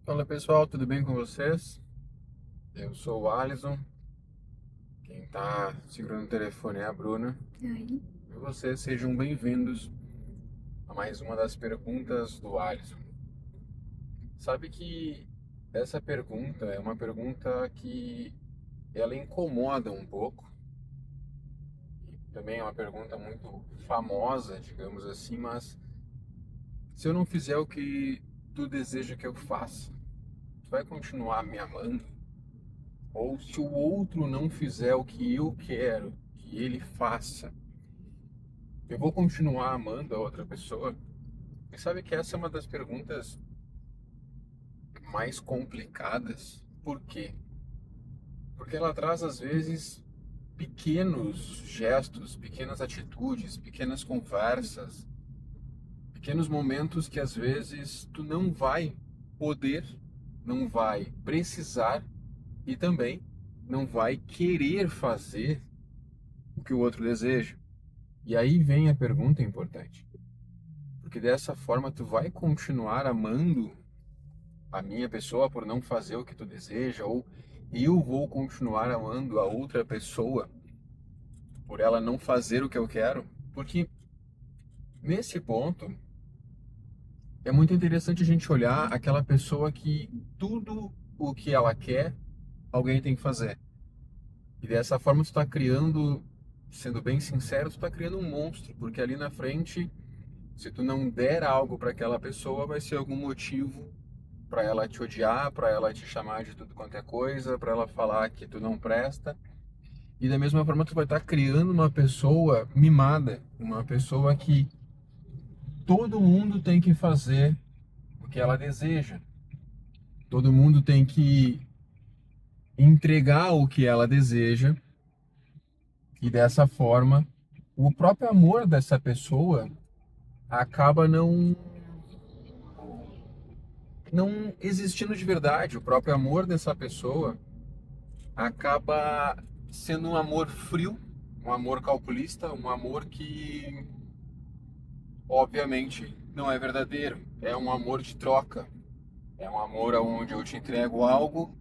Fala pessoal, tudo bem com vocês? Eu sou o Alisson, quem está segurando o telefone é a Bruna. Oi. E vocês sejam bem-vindos a mais uma das perguntas do Alisson. Sabe que essa pergunta é uma pergunta que ela incomoda um pouco, e também é uma pergunta muito famosa, digamos assim, mas se eu não fizer o que tu deseja que eu faça, tu vai continuar me amando? Ou se o outro não fizer o que eu quero que ele faça, eu vou continuar amando a outra pessoa? E sabe que essa é uma das perguntas mais complicadas. Por quê? Porque ela traz, às vezes, pequenos gestos, pequenas atitudes, pequenas conversas, pequenos momentos que, às vezes, tu não vai poder, não vai precisar e também não vai querer fazer o que o outro deseja. E aí vem a pergunta importante. Porque dessa forma tu vai continuar amando a minha pessoa por não fazer o que tu deseja, ou eu vou continuar amando a outra pessoa por ela não fazer o que eu quero? Porque nesse ponto é muito interessante a gente olhar aquela pessoa que tudo o que ela quer, alguém tem que fazer. E dessa forma tu está criando, sendo bem sincero, tu está criando um monstro, porque ali na frente, se tu não der algo para aquela pessoa, vai ser algum motivo para ela te odiar, para ela te chamar de tudo quanto é coisa, para ela falar que tu não presta. E da mesma forma tu vai estar criando uma pessoa mimada, uma pessoa que todo mundo tem que fazer o que ela deseja. Todo mundo tem que entregar o que ela deseja e dessa forma o próprio amor dessa pessoa acaba não existindo de verdade. O próprio amor dessa pessoa acaba sendo um amor frio, um amor calculista, um amor que obviamente não é verdadeiro. É um amor de troca, é um amor onde eu te entrego algo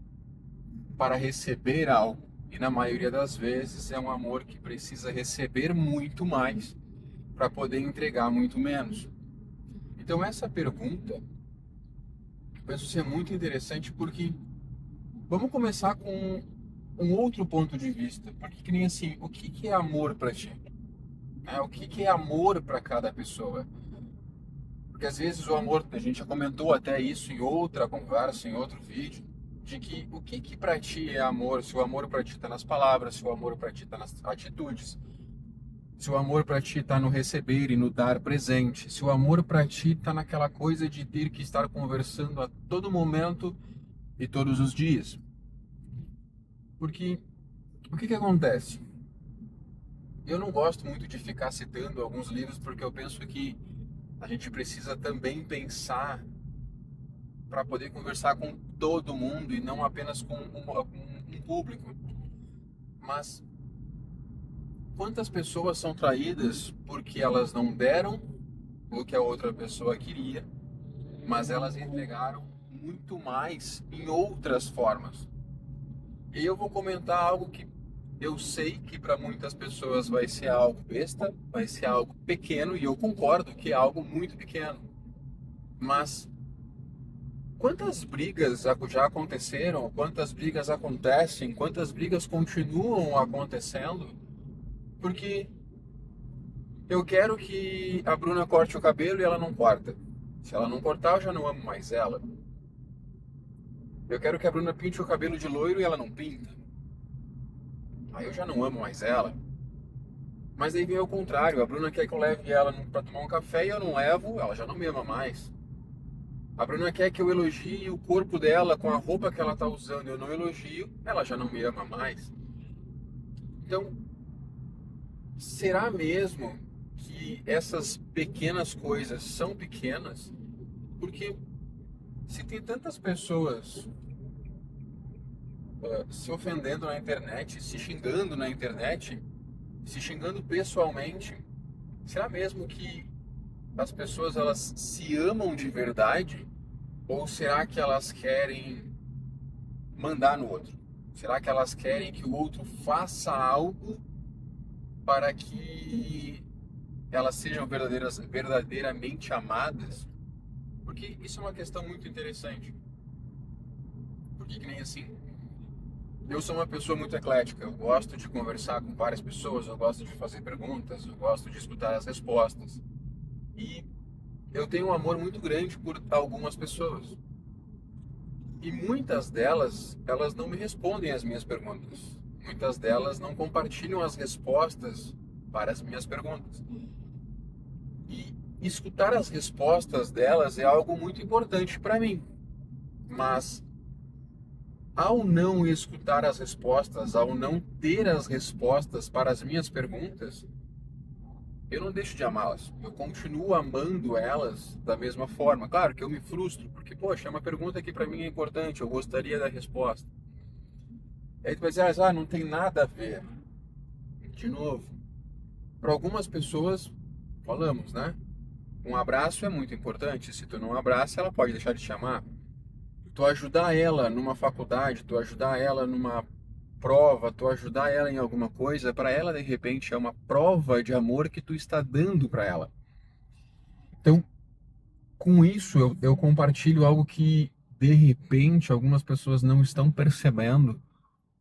para receber algo. E na maioria das vezes é um amor que precisa receber muito mais para poder entregar muito menos. Então essa pergunta, eu penso ser muito interessante porque vamos começar com um outro ponto de vista. Porque que nem assim, o que que é amor para ti? O que que é amor para cada pessoa? Porque às vezes o amor, a gente já comentou até isso em outra conversa, em outro vídeo, de que o que que para ti é amor? Se o amor para ti está nas palavras, se o amor para ti está nas atitudes, se o amor para ti está no receber e no dar presente, se o amor para ti está naquela coisa de ter que estar conversando a todo momento e todos os dias. Porque o que que acontece? Eu não gosto muito de ficar citando alguns livros porque eu penso que a gente precisa também pensar para poder conversar com todo mundo e não apenas com um público. Mas quantas pessoas são traídas porque elas não deram o que a outra pessoa queria, mas elas entregaram muito mais em outras formas? E eu vou comentar algo que eu sei que para muitas pessoas vai ser algo besta, vai ser algo pequeno, e eu concordo que é algo muito pequeno. Mas quantas brigas já aconteceram? Quantas brigas acontecem? Quantas brigas continuam acontecendo? Porque eu quero que a Bruna corte o cabelo e ela não corta. Se ela não cortar, eu já não amo mais ela. Eu quero que a Bruna pinte o cabelo de loiro e ela não pinta. Aí eu já não amo mais ela. Mas aí vem o contrário. A Bruna quer que eu leve ela para tomar um café e eu não levo, ela já não me ama mais. A Bruna quer que eu elogie o corpo dela com a roupa que ela está usando, eu não elogio, ela já não me ama mais. Então, será mesmo que essas pequenas coisas são pequenas? Porque se tem tantas pessoas se ofendendo na internet, se xingando na internet, se xingando pessoalmente, será mesmo que as pessoas elas se amam de verdade? Ou será que elas querem mandar no outro? Será que elas querem que o outro faça algo para que elas sejam verdadeiramente amadas? Porque isso é uma questão muito interessante. Porque que nem assim, eu sou uma pessoa muito eclética, eu gosto de conversar com várias pessoas, eu gosto de fazer perguntas, eu gosto de escutar as respostas. E eu tenho um amor muito grande por algumas pessoas. E muitas delas, elas não me respondem as minhas perguntas. Muitas delas não compartilham as respostas para as minhas perguntas. E escutar as respostas delas é algo muito importante para mim. Mas ao não escutar as respostas, ao não ter as respostas para as minhas perguntas, eu não deixo de amá-las. Eu continuo amando elas da mesma forma. Claro que eu me frustro, porque, poxa, é uma pergunta que para mim é importante, eu gostaria da resposta. Aí tu vai dizer, não tem nada a ver. De novo, para algumas pessoas, falamos, né? Um abraço é muito importante. Se tu não abraça, ela pode deixar de te amar. Tu ajudar ela numa faculdade, tu ajudar ela numa prova, tu ajudar ela em alguma coisa, para ela de repente é uma prova de amor que tu está dando para ela. Então, com isso eu compartilho algo que de repente algumas pessoas não estão percebendo,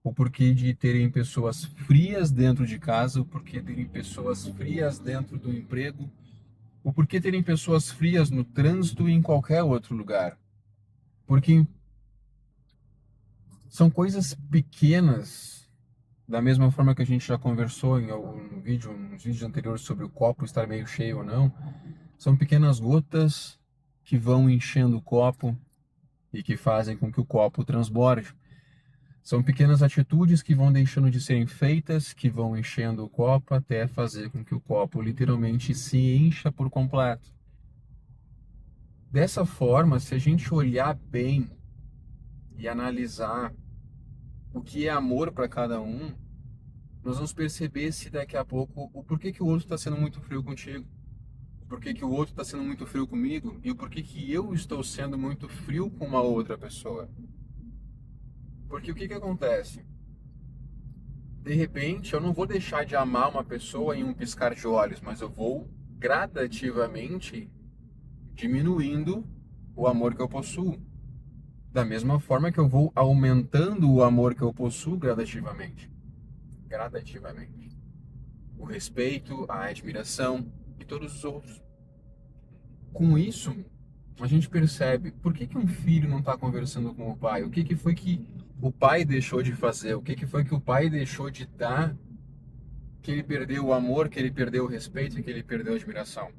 o porquê de terem pessoas frias dentro de casa, o porquê terem pessoas frias dentro do emprego, o porquê terem pessoas frias no trânsito e em qualquer outro lugar. Porque são coisas pequenas, da mesma forma que a gente já conversou em algum vídeo, nos vídeos anteriores sobre o copo estar meio cheio ou não, são pequenas gotas que vão enchendo o copo e que fazem com que o copo transborde. São pequenas atitudes que vão deixando de serem feitas, que vão enchendo o copo até fazer com que o copo literalmente se encha por completo. Dessa forma, se a gente olhar bem e analisar o que é amor para cada um, nós vamos perceber se daqui a pouco o porquê que o outro está sendo muito frio contigo, o porquê que o outro está sendo muito frio comigo e o porquê que eu estou sendo muito frio com uma outra pessoa. Porque o que acontece? De repente, eu não vou deixar de amar uma pessoa em um piscar de olhos, mas eu vou gradativamente diminuindo o amor que eu possuo. Da mesma forma que eu vou aumentando o amor que eu possuo gradativamente. Gradativamente. O respeito, a admiração e todos os outros. Com isso, a gente percebe por que um filho não está conversando com o pai? O que foi que o pai deixou de fazer? O que foi que o pai deixou de dar, que ele perdeu o amor, que ele perdeu o respeito e que ele perdeu a admiração?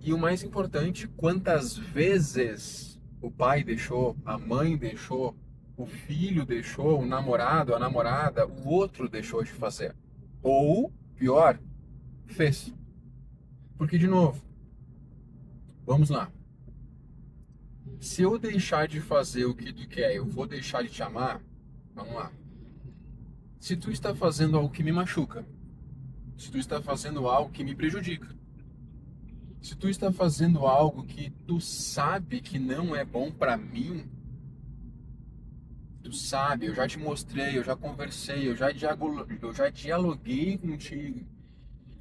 E o mais importante, quantas vezes o pai deixou, a mãe deixou, o filho deixou, o namorado, a namorada, o outro deixou de fazer? Ou, pior, fez. Porque, de novo, vamos lá. Se eu deixar de fazer o que tu quer, eu vou deixar de te amar? Vamos lá. Se tu está fazendo algo que me machuca, se tu está fazendo algo que me prejudica, se tu está fazendo algo que tu sabe que não é bom para mim, tu sabe, eu já te mostrei, eu já conversei, eu já dialoguei contigo,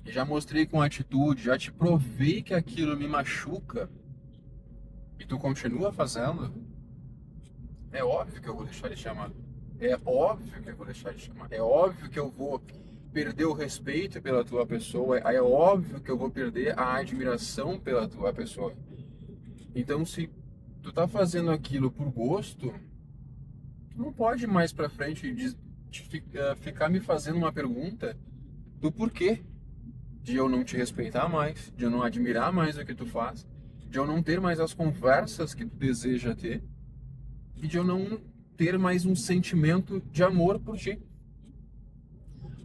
já mostrei com atitude, já te provei que aquilo me machuca e tu continua fazendo, é óbvio que eu vou deixar de te amar. É óbvio que eu vou deixar de te amar. É óbvio que eu vou perder o respeito pela tua pessoa. É óbvio que eu vou perder a admiração pela tua pessoa. Então, se tu tá fazendo aquilo por gosto, tu não pode mais pra frente ficar me fazendo uma pergunta do porquê de eu não te respeitar mais, de eu não admirar mais o que tu faz, de eu não ter mais as conversas que tu deseja ter e de eu não ter mais um sentimento de amor por ti.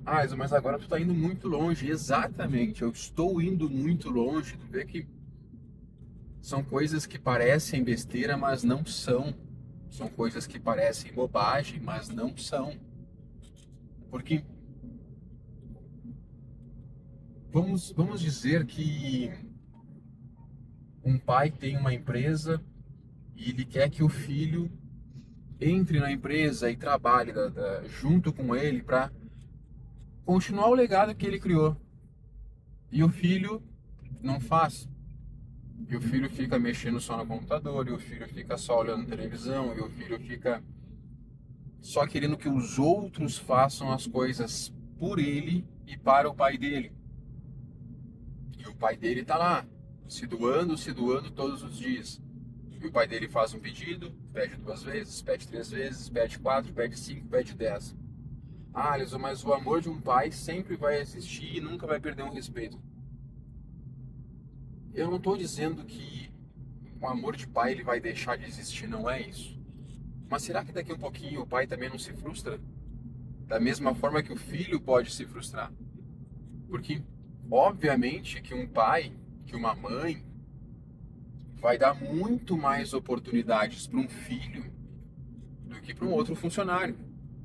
Ah, Isa, mas agora tu tá indo muito longe. Exatamente, eu estou indo muito longe. Tu vê que são coisas que parecem besteira, mas não são. São coisas que parecem bobagem, mas não são. Porque vamos dizer que um pai tem uma empresa e ele quer que o filho entre na empresa e trabalhe junto com ele para continuar o legado que ele criou. E o filho não faz. E o filho fica mexendo só no computador, e o filho fica só olhando televisão, e o filho fica só querendo que os outros façam as coisas por ele e para o pai dele. E o pai dele tá lá, se doando todos os dias. E o pai dele faz um pedido, pede 2 vezes, pede 3 vezes, pede 4, pede 5, pede 10. Ah, Alisson, mas o amor de um pai sempre vai existir e nunca vai perder um respeito. Eu não estou dizendo que o amor de pai ele vai deixar de existir, não é isso. Mas será que daqui a um pouquinho o pai também não se frustra? Da mesma forma que o filho pode se frustrar. Porque, obviamente, que um pai, que uma mãe, vai dar muito mais oportunidades para um filho do que para um outro funcionário,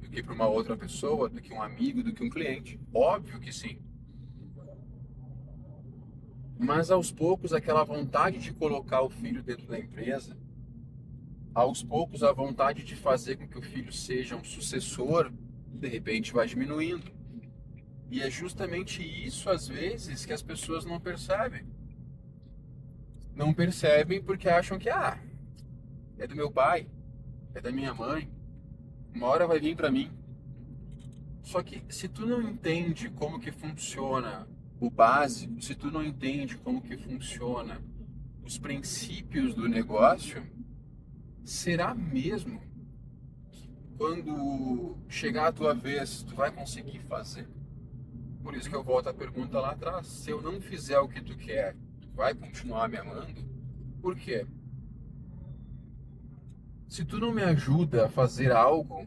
do que para uma outra pessoa, do que um amigo, do que um cliente. Óbvio que sim. Mas aos poucos, aquela vontade de colocar o filho dentro da empresa, aos poucos, a vontade de fazer com que o filho seja um sucessor, de repente vai diminuindo. E é justamente isso, às vezes, que as pessoas não percebem. Não percebem porque acham que, é do meu pai, é da minha mãe, uma hora vai vir para mim. Só que se tu não entende como que funciona o básico, se tu não entende como que funciona os princípios do negócio, será mesmo que quando chegar a tua vez, tu vai conseguir fazer? Por isso que eu volto à pergunta lá atrás. Se eu não fizer o que tu quer, tu vai continuar me amando? Por quê? Se tu não me ajuda a fazer algo,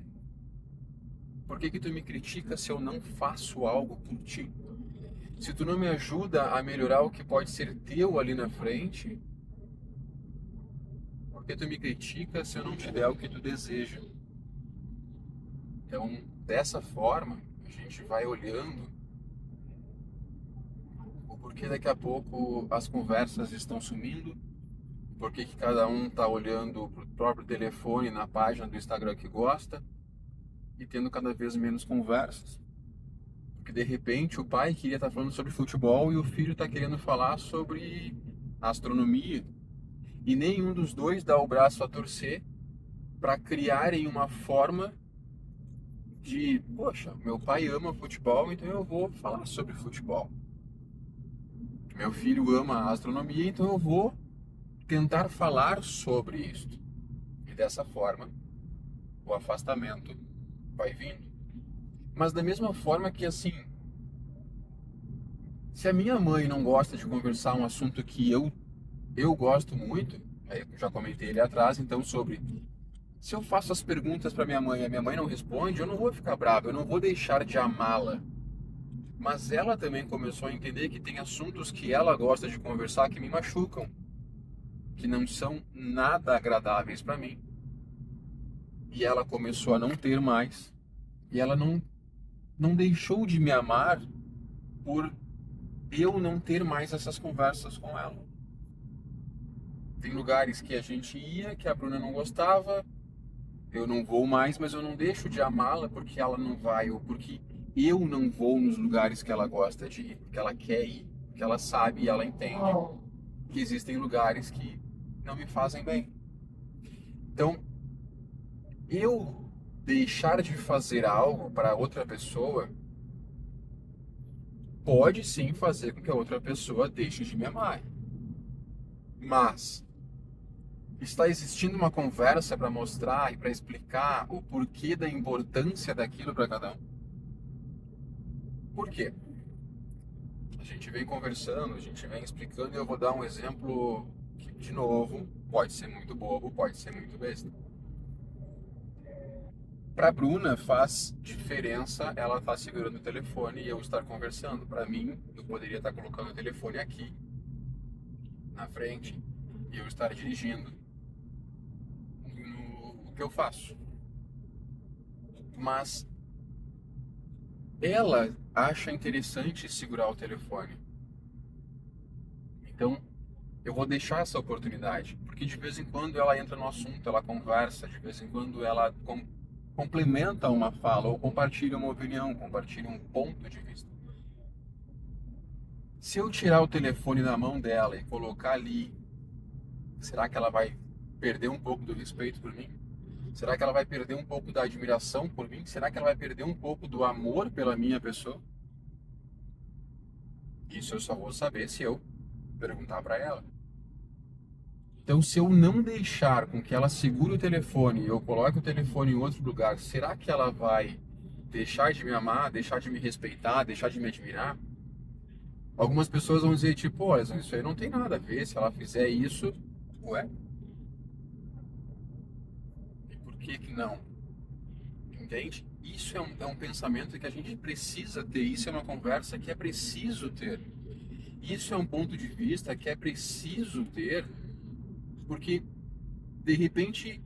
por que que tu me critica se eu não faço algo por ti? Se tu não me ajuda a melhorar o que pode ser teu ali na frente, por que tu me critica se eu não te der o que tu deseja? Então, dessa forma, a gente vai olhando o porquê daqui a pouco as conversas estão sumindo, porque que cada um está olhando para o próprio telefone na página do Instagram que gosta e tendo cada vez menos conversas. Porque de repente o pai queria estar falando sobre futebol e o filho está querendo falar sobre astronomia. E nenhum dos dois dá o braço a torcer para criarem uma forma de, poxa, meu pai ama futebol, então eu vou falar sobre futebol. Meu filho ama astronomia, então eu vou tentar falar sobre isso. E dessa forma, o afastamento vai vindo. Mas da mesma forma que assim, se a minha mãe não gosta de conversar um assunto que eu gosto muito, aí eu já comentei ali atrás, então sobre se eu faço as perguntas para minha mãe e a minha mãe não responde, eu não vou ficar bravo, eu não vou deixar de amá-la. Mas ela também começou a entender que tem assuntos que ela gosta de conversar que me machucam, que não são nada agradáveis para mim. E ela começou a não ter mais, e ela não deixou de me amar por eu não ter mais essas conversas com ela. Tem lugares que a gente ia, que a Bruna não gostava, eu não vou mais, mas eu não deixo de amá-la porque ela não vai, ou porque eu não vou nos lugares que ela gosta de ir, que ela quer ir, que ela sabe e ela entende que existem lugares que não me fazem bem. Então, eu deixar de fazer algo para outra pessoa pode sim fazer com que a outra pessoa deixe de me amar. Mas está existindo uma conversa para mostrar e para explicar o porquê da importância daquilo para cada um? Por quê? A gente vem conversando, a gente vem explicando e eu vou dar um exemplo que, de novo, pode ser muito bobo, pode ser muito besta. Para Bruna faz diferença ela estar segurando o telefone e eu estar conversando. Para mim, eu poderia estar colocando o telefone aqui na frente e eu estar dirigindo no que eu faço. Mas ela acha interessante segurar o telefone. Então, eu vou deixar essa oportunidade. porque de vez em quando ela entra no assunto, ela conversa, de vez em quando ela complementa uma fala ou compartilha uma opinião, compartilha um ponto de vista. Se eu tirar o telefone da mão dela e colocar ali, será que ela vai perder um pouco do respeito por mim? Será que ela vai perder um pouco da admiração por mim? Será que ela vai perder um pouco do amor pela minha pessoa? Isso eu só vou saber se eu perguntar para ela. Então, se eu não deixar com que ela segure o telefone e eu coloque o telefone em outro lugar, será que ela vai deixar de me amar, deixar de me respeitar, deixar de me admirar? Algumas pessoas vão dizer, tipo, olha, isso aí não tem nada a ver, se ela fizer isso, ué, e por que que não? Entende? Isso é um pensamento que a gente precisa ter, isso é uma conversa que é preciso ter. Isso é um ponto de vista que é preciso ter, porque, de repente,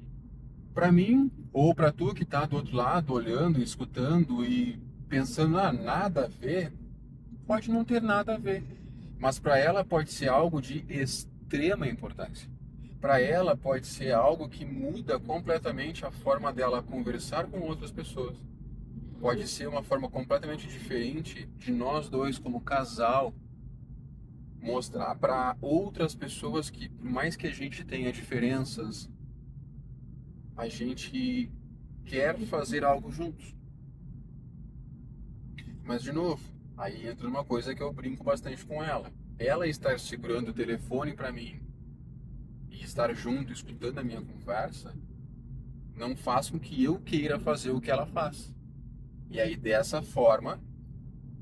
para mim, ou para tu que tá do outro lado, olhando, escutando e pensando, ah, nada a ver, pode não ter nada a ver. Mas para ela pode ser algo de extrema importância. Para ela pode ser algo que muda completamente a forma dela conversar com outras pessoas. Pode ser uma forma completamente diferente de nós dois como casal mostrar para outras pessoas que, por mais que a gente tenha diferenças, a gente quer fazer algo juntos. Mas, de novo, aí entra uma coisa que eu brinco bastante com ela. Ela estar segurando o telefone para mim e estar junto, escutando a minha conversa, não faz com que eu queira fazer o que ela faz. E aí, dessa forma,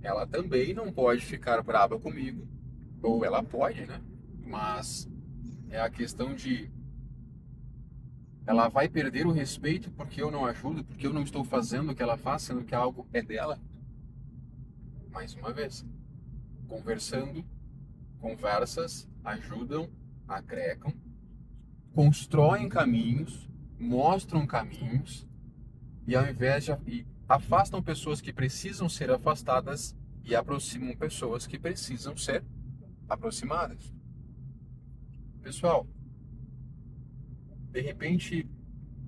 ela também não pode ficar brava comigo. Ou ela pode, né? Mas é a questão de ela vai perder o respeito porque eu não ajudo, porque eu não estou fazendo o que ela faz, sendo que algo é dela. Mais uma vez, conversando, conversas ajudam, agregam, constroem caminhos, mostram caminhos e ao invés de e afastam pessoas que precisam ser afastadas e aproximam pessoas que precisam ser aproximadas. Pessoal, de repente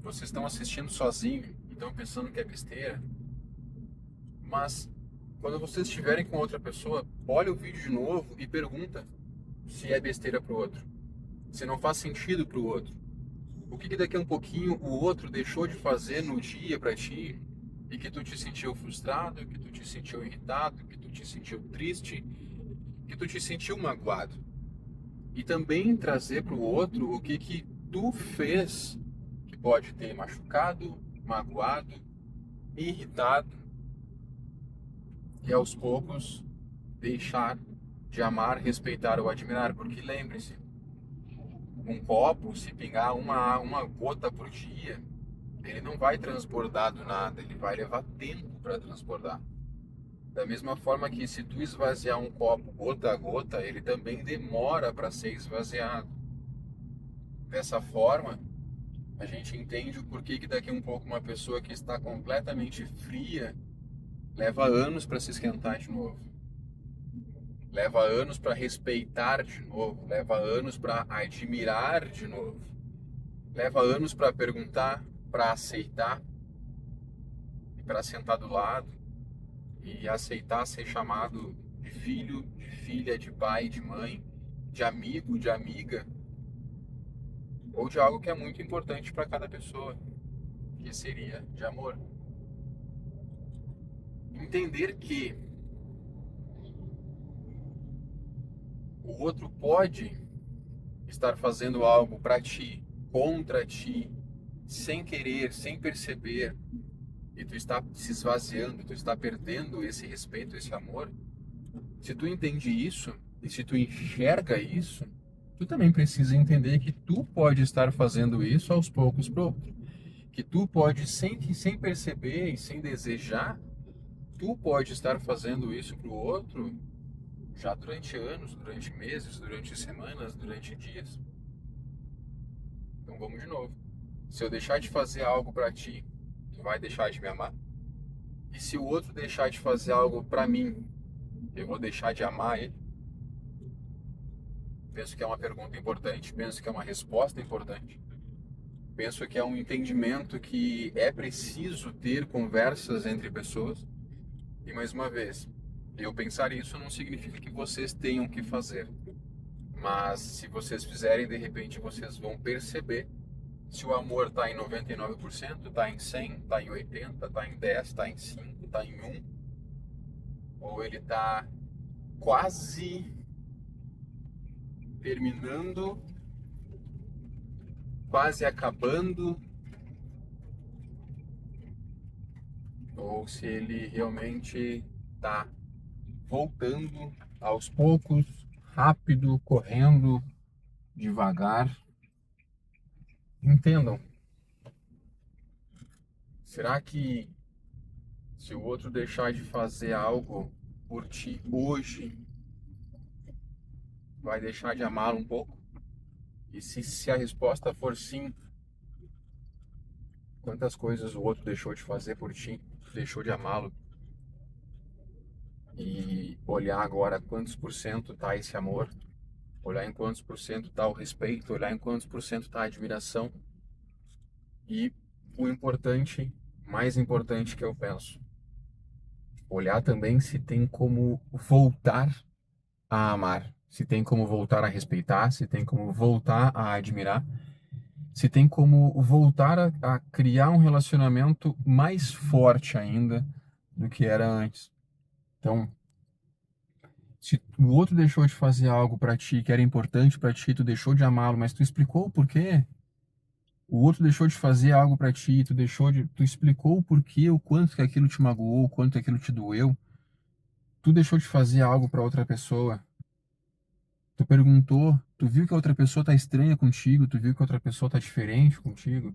vocês estão assistindo sozinho e estão pensando que é besteira, mas quando vocês estiverem com outra pessoa, olha o vídeo de novo e pergunta se é besteira para o outro, se não faz sentido para o outro. O que daqui a um pouquinho o outro deixou de fazer no dia para ti e que tu te sentiu frustrado, que tu te sentiu irritado, que tu te sentiu triste, que tu te sentiu magoado. E também trazer para o outro o que tu fez que pode ter machucado, magoado, irritado e aos poucos deixar de amar, respeitar ou admirar, porque lembre-se, um copo, se pingar uma gota por dia, ele não vai transbordar do nada, ele vai levar tempo para transbordar. Da mesma forma que se tu esvaziar um copo gota a gota, ele também demora para ser esvaziado. Dessa forma, a gente entende o porquê que daqui a um pouco uma pessoa que está completamente fria leva anos para se esquentar de novo. Leva anos para respeitar de novo, leva anos para admirar de novo. Leva anos para perguntar, para aceitar e para sentar do lado e aceitar ser chamado de filho, de filha, de pai, de mãe, de amigo, de amiga, ou de algo que é muito importante para cada pessoa, que seria de amor. Entender que o outro pode estar fazendo algo para ti, contra ti, sem querer, sem perceber, e tu está se esvaziando, tu está perdendo esse respeito, esse amor. Se tu entende isso, e se tu enxerga isso, tu também precisa entender que tu pode estar fazendo isso aos poucos pro outro. Que tu pode, sem perceber e sem desejar, tu pode estar fazendo isso pro outro já durante anos, durante meses, durante semanas, durante dias. Então vamos de novo. Se eu deixar de fazer algo para ti, tu vai deixar de me amar? E se o outro deixar de fazer algo para mim, eu vou deixar de amar ele? penso que é uma pergunta importante, penso que é uma resposta importante, penso que é um entendimento que é preciso ter conversas entre pessoas. E mais uma vez, eu pensar isso não significa que vocês tenham que fazer, mas se vocês fizerem, de repente vocês vão perceber se o amor está em 99%, está em 100%, está em 80%, está em 10%, está em 5%, está em 1%, ou ele está quase terminando, quase acabando, ou se ele realmente está voltando aos poucos, rápido, correndo, devagar. Entendam, será que se o outro deixar de fazer algo por ti hoje, vai deixar de amá-lo um pouco? E se a resposta for sim, quantas coisas o outro deixou de fazer por ti, deixou de amá-lo? E olhar agora quantos por cento está esse amor, olhar em quantos por cento está o respeito, olhar em quantos por cento está a admiração. E o importante, mais importante que eu penso, olhar também se tem como voltar a amar, se tem como voltar a respeitar, se tem como voltar a admirar, se tem como voltar a criar um relacionamento mais forte ainda do que era antes. Então, se o outro deixou de fazer algo pra ti que era importante pra ti, tu deixou de amá-lo, mas tu explicou o porquê. O outro deixou de fazer algo pra ti, tu explicou o porquê, o quanto que aquilo te magoou, o quanto que aquilo te doeu. Tu deixou de fazer algo pra outra pessoa. Tu perguntou, tu viu que a outra pessoa tá estranha contigo, tu viu que a outra pessoa tá diferente contigo.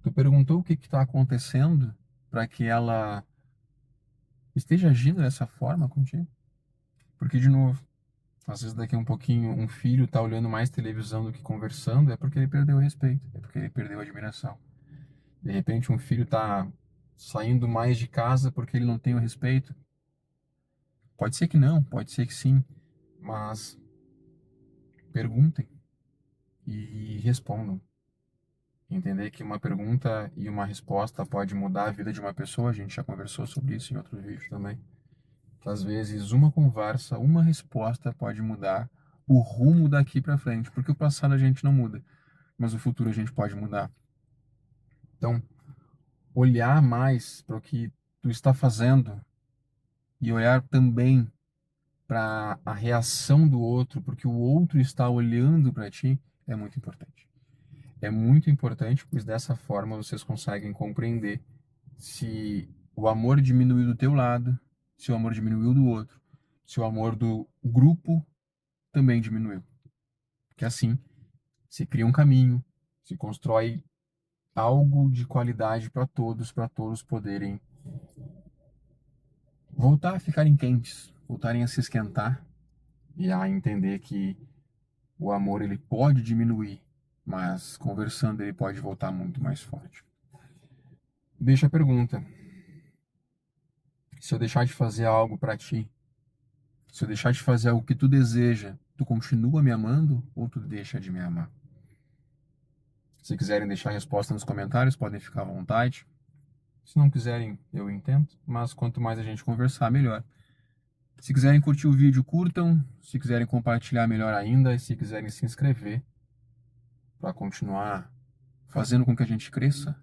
Tu perguntou o que que tá acontecendo pra que ela esteja agindo dessa forma contigo. Porque, de novo, às vezes daqui a um pouquinho um filho tá olhando mais televisão do que conversando, é porque ele perdeu o respeito, é porque ele perdeu a admiração. De repente um filho tá saindo mais de casa porque ele não tem o respeito. Pode ser que não, pode ser que sim, mas perguntem e respondam. Entender que uma pergunta e uma resposta pode mudar a vida de uma pessoa, a gente já conversou sobre isso em outro vídeo também. Que às vezes uma conversa, uma resposta pode mudar o rumo daqui para frente, porque o passado a gente não muda, mas o futuro a gente pode mudar. Então, olhar mais para o que tu está fazendo e olhar também para a reação do outro, porque o outro está olhando para ti, é muito importante. É muito importante, pois dessa forma vocês conseguem compreender se o amor diminuiu do teu lado, se o amor diminuiu do outro, se o amor do grupo também diminuiu. Porque assim se cria um caminho, se constrói algo de qualidade para todos poderem voltar a ficarem quentes, voltarem a se esquentar e a entender que o amor ele pode diminuir, mas conversando ele pode voltar muito mais forte. Deixa a pergunta: se eu deixar de fazer algo para ti, se eu deixar de fazer algo que tu deseja, tu continua me amando ou tu deixa de me amar? Se quiserem deixar a resposta nos comentários, podem ficar à vontade. Se não quiserem, eu entendo, mas quanto mais a gente conversar, melhor. Se quiserem curtir o vídeo, curtam. Se quiserem compartilhar, melhor ainda. E se quiserem se inscrever para continuar fazendo com que a gente cresça,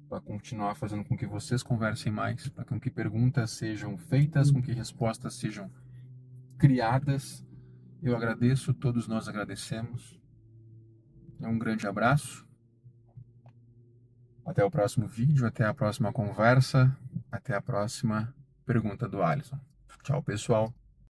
para continuar fazendo com que vocês conversem mais, para que perguntas sejam feitas, com que respostas sejam criadas. Eu agradeço, todos nós agradecemos. Um grande abraço. Até o próximo vídeo, até a próxima conversa, até a próxima pergunta do Alisson. Tchau, pessoal.